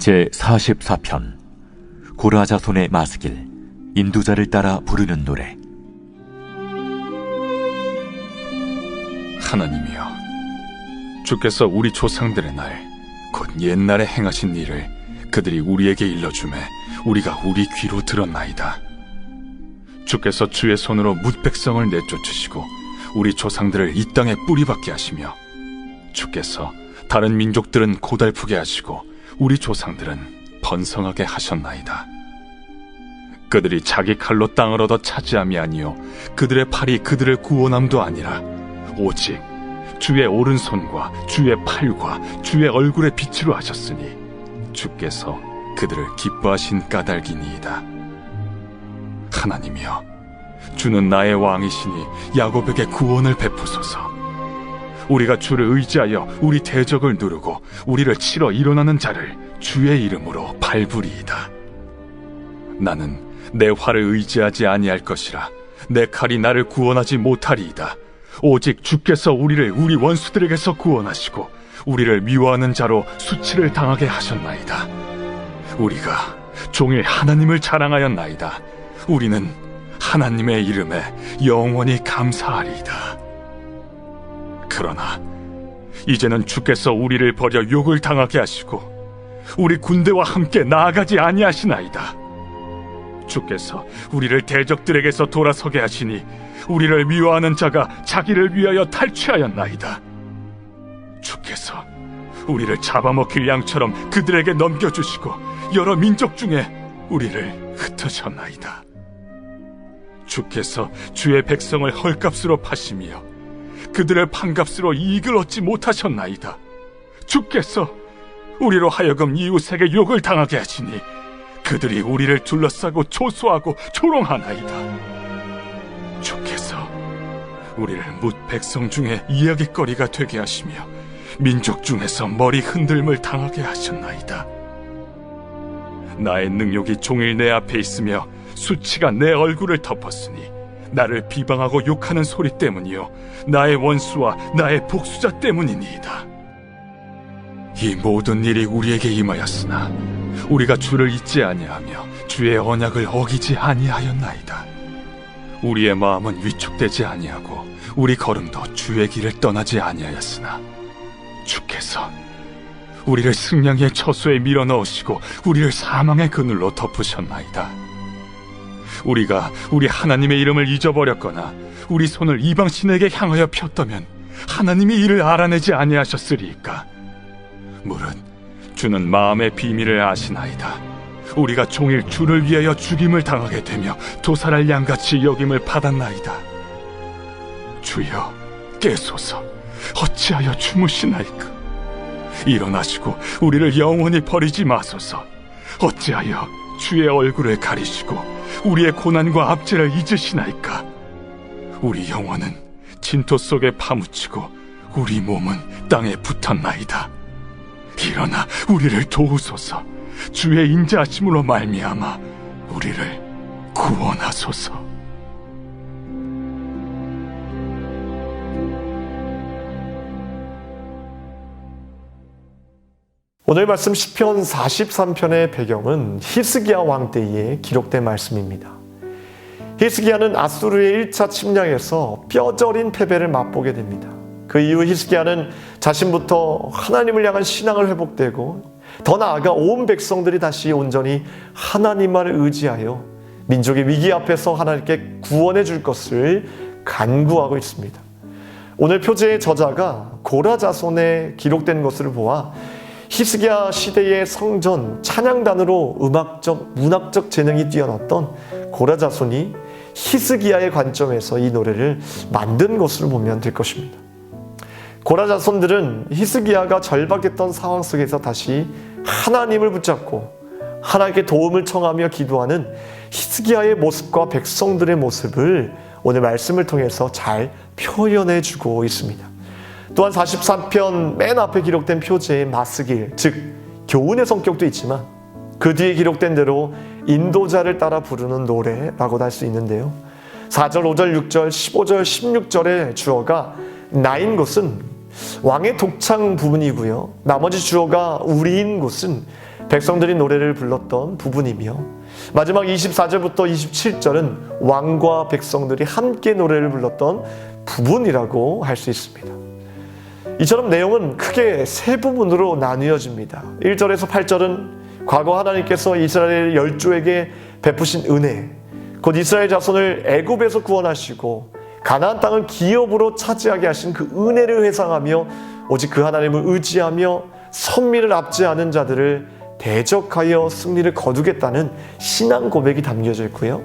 제44편 고라자손의 마스길 인도자를 따라 부르는 노래. 하나님이여, 주께서 우리 조상들의 날 곧 옛날에 행하신 일을 그들이 우리에게 일러주매 우리가 우리 귀로 들었나이다. 주께서 주의 손으로 뭇 백성을 내쫓으시고 우리 조상들을 이 땅에 뿌리박게 하시며 주께서 다른 민족들은 고달프게 하시고 우리 조상들은 번성하게 하셨나이다. 그들이 자기 칼로 땅을 얻어 차지함이 아니요 그들의 팔이 그들을 구원함도 아니라 오직 주의 오른손과 주의 팔과 주의 얼굴의 빛으로 하셨으니 주께서 그들을 기뻐하신 까닭이니이다. 하나님이여, 주는 나의 왕이시니 야곱에게 구원을 베푸소서. 우리가 주를 의지하여 우리 대적을 누르고 우리를 치러 일어나는 자를 주의 이름으로 밟으리이다. 나는 내 활을 의지하지 아니할 것이라 내 칼이 나를 구원하지 못하리이다. 오직 주께서 우리를 우리 원수들에게서 구원하시고 우리를 미워하는 자로 수치를 당하게 하셨나이다. 우리가 종일 하나님을 자랑하였나이다. 우리는 하나님의 이름에 영원히 감사하리이다. 그러나 이제는 주께서 우리를 버려 욕을 당하게 하시고 우리 군대와 함께 나아가지 아니하시나이다. 주께서 우리를 대적들에게서 돌아서게 하시니 우리를 미워하는 자가 자기를 위하여 탈취하였나이다. 주께서 우리를 잡아먹힐 양처럼 그들에게 넘겨주시고 여러 민족 중에 우리를 흩으셨나이다. 주께서 주의 백성을 헐값으로 파시며 그들을 판값으로 이익을 얻지 못하셨나이다. 주께서 우리로 하여금 이웃에게 욕을 당하게 하시니 그들이 우리를 둘러싸고 조소하고 조롱하나이다. 주께서 우리를 뭇 백성 중에 이야깃거리가 되게 하시며 민족 중에서 머리 흔들림을 당하게 하셨나이다. 나의 능욕이 종일 내 앞에 있으며 수치가 내 얼굴을 덮었으니 나를 비방하고 욕하는 소리 때문이요 나의 원수와 나의 복수자 때문이니이다. 이 모든 일이 우리에게 임하였으나 우리가 주를 잊지 아니하며 주의 언약을 어기지 아니하였나이다. 우리의 마음은 위축되지 아니하고 우리 걸음도 주의 길을 떠나지 아니하였으나 주께서 우리를 승냥이의 처소에 밀어넣으시고 우리를 사망의 그늘로 덮으셨나이다. 우리가 우리 하나님의 이름을 잊어버렸거나 우리 손을 이방신에게 향하여 폈다면 하나님이 이를 알아내지 아니하셨으리이까. 무릇 주는 마음의 비밀을 아시나이다. 우리가 종일 주를 위하여 죽임을 당하게 되며 도살할 양같이 여김을 받았나이다. 주여, 깨소서. 어찌하여 주무시나이까. 일어나시고 우리를 영원히 버리지 마소서. 어찌하여 주의 얼굴을 가리시고 우리의 고난과 압제를 잊으시나이까. 우리 영혼은 진토 속에 파묻히고 우리 몸은 땅에 붙었나이다. 일어나 우리를 도우소서. 주의 인자하심으로 말미암아 우리를 구원하소서. 오늘 말씀 시편 43편의 배경은 히스기야 왕 때에 기록된 말씀입니다. 히스기야는 아수르의 1차 침략에서 뼈저린 패배를 맛보게 됩니다. 그 이후 히스기야는 자신부터 하나님을 향한 신앙을 회복되고 더 나아가 온 백성들이 다시 온전히 하나님만을 의지하여 민족의 위기 앞에서 하나님께 구원해 줄 것을 간구하고 있습니다. 오늘 표제의 저자가 고라 자손에 기록된 것을 보아 히스기야 시대의 성전 찬양단으로 음악적, 문학적 재능이 뛰어났던 고라 자손이 히스기야의 관점에서 이 노래를 만든 것으로 보면 될 것입니다. 고라 자손들은 히스기야가 절박했던 상황 속에서 다시 하나님을 붙잡고 하나님께 도움을 청하며 기도하는 히스기야의 모습과 백성들의 모습을 오늘 말씀을 통해서 잘 표현해 주고 있습니다. 또한 43편 맨 앞에 기록된 표제의 마스길, 즉 교훈의 성격도 있지만 그 뒤에 기록된 대로 인도자를 따라 부르는 노래라고도 할 수 있는데요. 4절, 5절, 6절, 15절, 16절의 주어가 나인 것은 왕의 독창 부분이고요. 나머지 주어가 우리인 곳은 백성들이 노래를 불렀던 부분이며 마지막 24절부터 27절은 왕과 백성들이 함께 노래를 불렀던 부분이라고 할 수 있습니다. 이처럼 내용은 크게 세 부분으로 나뉘어집니다. 1절에서 8절은 과거 하나님께서 이스라엘 열조에게 베푸신 은혜, 곧 이스라엘 자손을 애굽에서 구원하시고 가나안 땅을 기업으로 차지하게 하신 그 은혜를 회상하며 오직 그 하나님을 의지하며 선민을 압제하는 자들을 대적하여 승리를 거두겠다는 신앙 고백이 담겨져 있고요.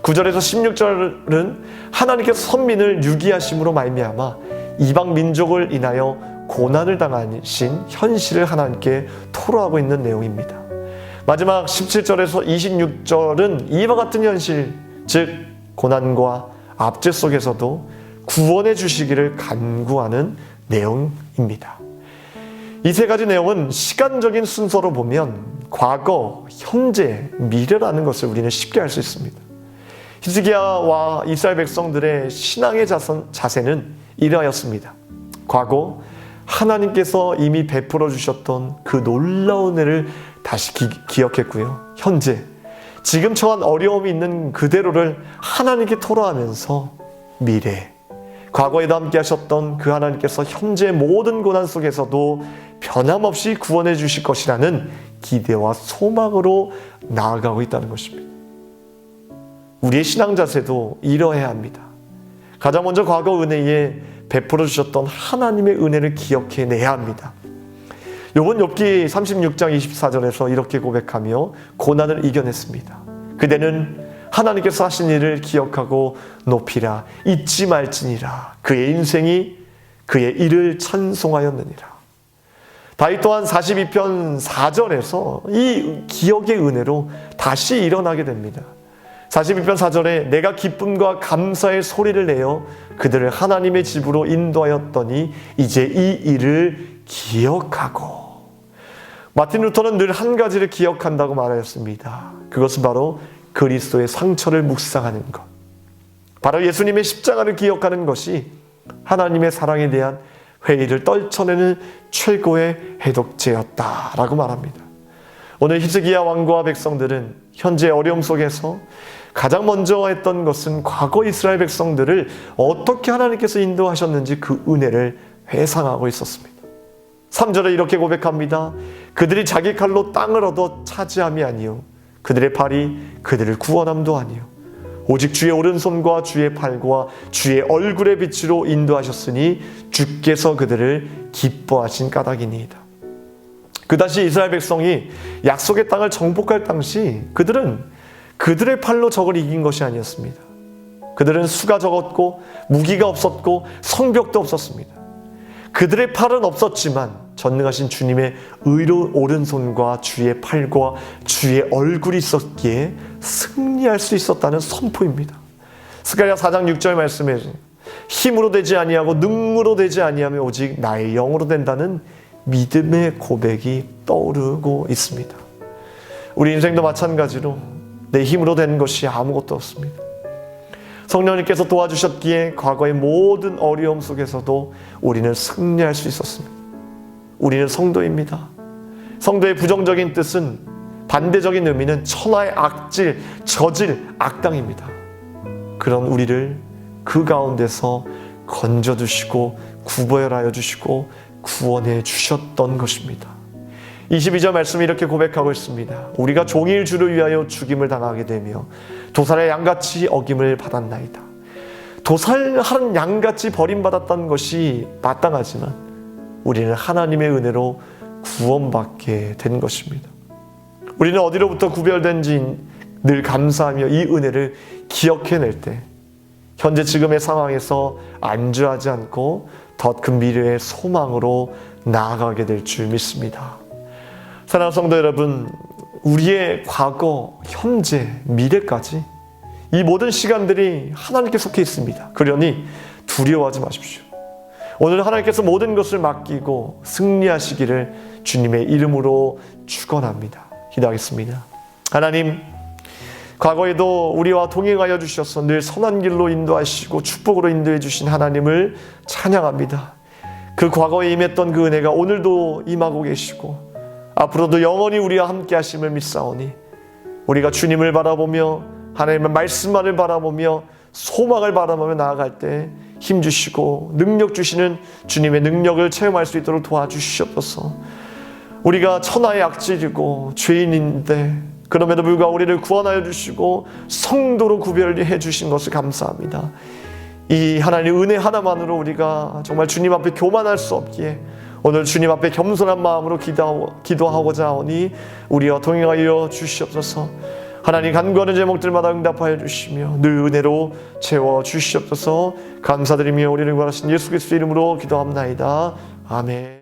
9절에서 16절은 하나님께서 선민을 유기하심으로 말미암아 이방 민족을 인하여 고난을 당하신 현실을 하나님께 토로하고 있는 내용입니다. 마지막 17절에서 26절은 이와 같은 현실, 즉 고난과 압제 속에서도 구원해 주시기를 간구하는 내용입니다. 이 세 가지 내용은 시간적인 순서로 보면 과거, 현재, 미래라는 것을 우리는 쉽게 알 수 있습니다. 히스기야와 이스라엘 백성들의 신앙의 자세는 이러하였습니다. 과거, 하나님께서 이미 베풀어 주셨던 그 놀라운 은혜를 다시 기억했고요. 현재, 지금 처한 어려움이 있는 그대로를 하나님께 토로하면서 미래, 과거에도 함께 하셨던 그 하나님께서 현재 모든 고난 속에서도 변함없이 구원해 주실 것이라는 기대와 소망으로 나아가고 있다는 것입니다. 우리의 신앙 자세도 이러해야 합니다. 가장 먼저 과거 은혜에 베풀어 주셨던 하나님의 은혜를 기억해내야 합니다. 욥은 욥기 36장 24절에서 이렇게 고백하며 고난을 이겨냈습니다. 그대는 하나님께서 하신 일을 기억하고 높이라, 잊지 말지니라. 그의 인생이 그의 일을 찬송하였느니라. 다윗 또한 42편 4절에서 이 기억의 은혜로 다시 일어나게 됩니다. 42편 4절에 내가 기쁨과 감사의 소리를 내어 그들을 하나님의 집으로 인도하였더니 이제 이 일을 기억하고. 마틴 루터는 늘 한 가지를 기억한다고 말하였습니다. 그것은 바로 그리스도의 상처를 묵상하는 것. 바로 예수님의 십자가를 기억하는 것이 하나님의 사랑에 대한 회의를 떨쳐내는 최고의 해독제였다라고 말합니다. 오늘 히스기야 왕과 백성들은 현재 어려움 속에서 가장 먼저 했던 것은 과거 이스라엘 백성들을 어떻게 하나님께서 인도하셨는지 그 은혜를 회상하고 있었습니다. 3절에 이렇게 고백합니다. 그들이 자기 칼로 땅을 얻어 차지함이 아니요 그들의 팔이 그들을 구원함도 아니요 오직 주의 오른손과 주의 팔과 주의 얼굴의 빛으로 인도하셨으니 주께서 그들을 기뻐하신 까닭이니이다. 그다시 이스라엘 백성이 약속의 땅을 정복할 당시 그들은 그들의 팔로 적을 이긴 것이 아니었습니다. 그들은 수가 적었고 무기가 없었고 성벽도 없었습니다. 그들의 팔은 없었지만 전능하신 주님의 의로운 오른손과 주의 팔과 주의 얼굴이 있었기에 승리할 수 있었다는 선포입니다. 스가랴 4장 6절 말씀에 힘으로 되지 아니하고 능으로 되지 아니하며 오직 나의 영으로 된다는 믿음의 고백이 떠오르고 있습니다. 우리 인생도 마찬가지로 내 힘으로 된 것이 아무것도 없습니다. 성령님께서 도와주셨기에 과거의 모든 어려움 속에서도 우리는 승리할 수 있었습니다. 우리는 성도입니다. 성도의 부정적인 뜻은, 반대적인 의미는 천하의 악질, 저질, 악당입니다. 그런 우리를 그 가운데서 건져주시고 구별하여 주시고 구원해 주셨던 것입니다. 22절 말씀이 이렇게 고백하고 있습니다. 우리가 종일 주를 위하여 죽임을 당하게 되며 도살의 양같이 어김을 받았나이다. 도살하는 양같이 버림받았던 것이 마땅하지만 우리는 하나님의 은혜로 구원받게 된 것입니다. 우리는 어디로부터 구별된지 늘 감사하며 이 은혜를 기억해낼 때 현재 지금의 상황에서 안주하지 않고 더 큰 미래의 소망으로 나아가게 될 줄 믿습니다. 사랑하는 성도 여러분, 우리의 과거, 현재, 미래까지 이 모든 시간들이 하나님께 속해 있습니다. 그러니 두려워하지 마십시오. 오늘 하나님께서 모든 것을 맡기고 승리하시기를 주님의 이름으로 축원합니다. 기도하겠습니다. 하나님, 과거에도 우리와 동행하여 주셔서 늘 선한 길로 인도하시고 축복으로 인도해 주신 하나님을 찬양합니다. 그 과거에 임했던 그 은혜가 오늘도 임하고 계시고 앞으로도 영원히 우리와 함께 하심을 믿사오니 우리가 주님을 바라보며 하나님의 말씀만을 바라보며 소망을 바라보며 나아갈 때 힘주시고 능력 주시는 주님의 능력을 체험할 수 있도록 도와주시옵소서. 우리가 천하의 악질이고 죄인인데 그럼에도 불구하고 우리를 구원하여 주시고 성도로 구별해 주신 것을 감사합니다. 이 하나님의 은혜 하나만으로 우리가 정말 주님 앞에 교만할 수 없기에 오늘 주님 앞에 겸손한 마음으로 기도하고자 하오니 우리와 동행하여 주시옵소서. 하나님 간구하는 제목들마다 응답하여 주시며 늘 은혜로 채워 주시옵소서. 감사드리며 우리를 구원하신 예수 그리스도 이름으로 기도합나이다. 아멘.